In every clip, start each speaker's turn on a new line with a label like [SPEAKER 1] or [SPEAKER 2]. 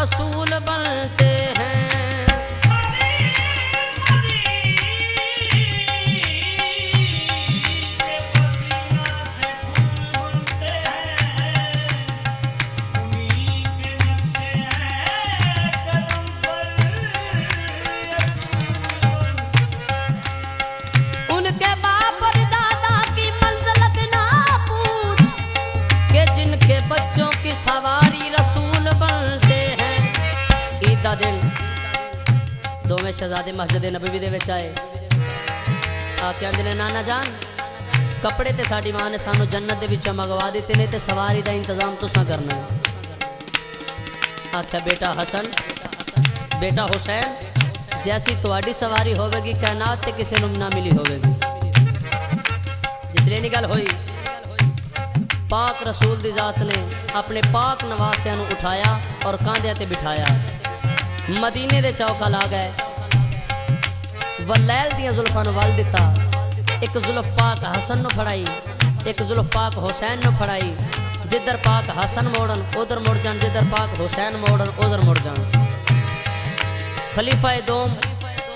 [SPEAKER 1] रसूल बनते हैं। उनके बाप और दादा की मंज़िलत ना पूछ के जिनके बच्चों की सवारी रसूल बनते हैं। ईद दा दिन दोवें शहजादे मस्जिद नबवी दे विच आए। आके आंदे ने नाना जान कपड़े ते साडी मां ने सानू जन्नत दे विचों मंगवा दिते ने ते सवारी दा इंतजाम तुसां करना है। आख्या बेटा हसन बेटा हुसैन जैसी तुहाडी सवारी होवेगी कायनात ते किसी नूं ना मिली होवेगी। इसलिए निकल हुई पाक रसूल दी जात ने अपने पाक नवासियां नूं उठाया और कांधे ते बिठाया। मदीने दे चौका ला गए। वलैल दियां जुल्फां नूं वल दिता। एक जुल्फ पाक हसन नूं फड़ाई, एक जुल्फ पाक हुसैन नूं फड़ाई। जिधर पाक हसन मोड़न उधर मुड़ जान, जिधर पाक हुसैन मोड़न उधर मुड़ जान। खलीफा दोम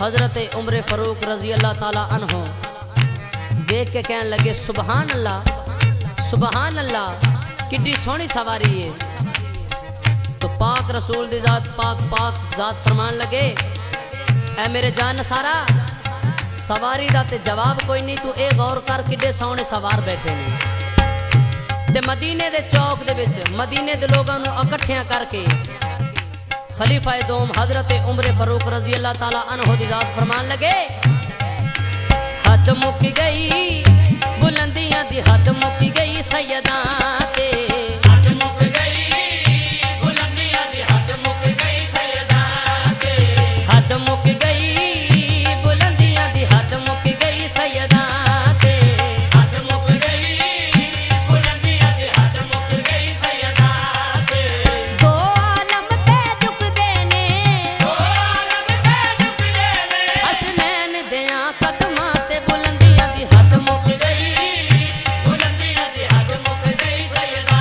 [SPEAKER 1] हजरत उमर फारूक रजी अल्लाह ताला अन्हो देख के कहने लगे सुबहान अल्लाह किड्डी सोहनी सवारी है। तो पाक रसूल दी जात पाक जात फरमान लगे ऐ मेरे जान सारा सवारी दा ते जवाब कोई नहीं, तू ए गौर कर किड्डे सोहने सवार बैठे ने। ते मदीने दे चौक दे विच मदीने दे लोगां नूं इकट्ठियां करके खलीफा दोम हजरत उमर फारूक रजी अल्लाह ताला अन्हो दी जात फरमान लगे हद मुक गई बुलंदियां दी हद मुक गई सैयदा ते। हद मुक गई बुलंदियां दी हद मुक गई सैयदा ते। हद मुक गई बुलंदियां दी हद मुक गई सैयदा ते। हद मुक गई बुलंदियां दी हद मुक गई सैयदा ते। दो आलम पे झुक देने, दो आलम पे झुक देने हसनैन दियां कदमां ते बुलंदियां दी हद मुक गई, बुलंदियां दी हद मुक गई सैयदा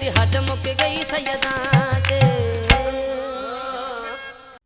[SPEAKER 1] दी हद मुक गई सैयदां ते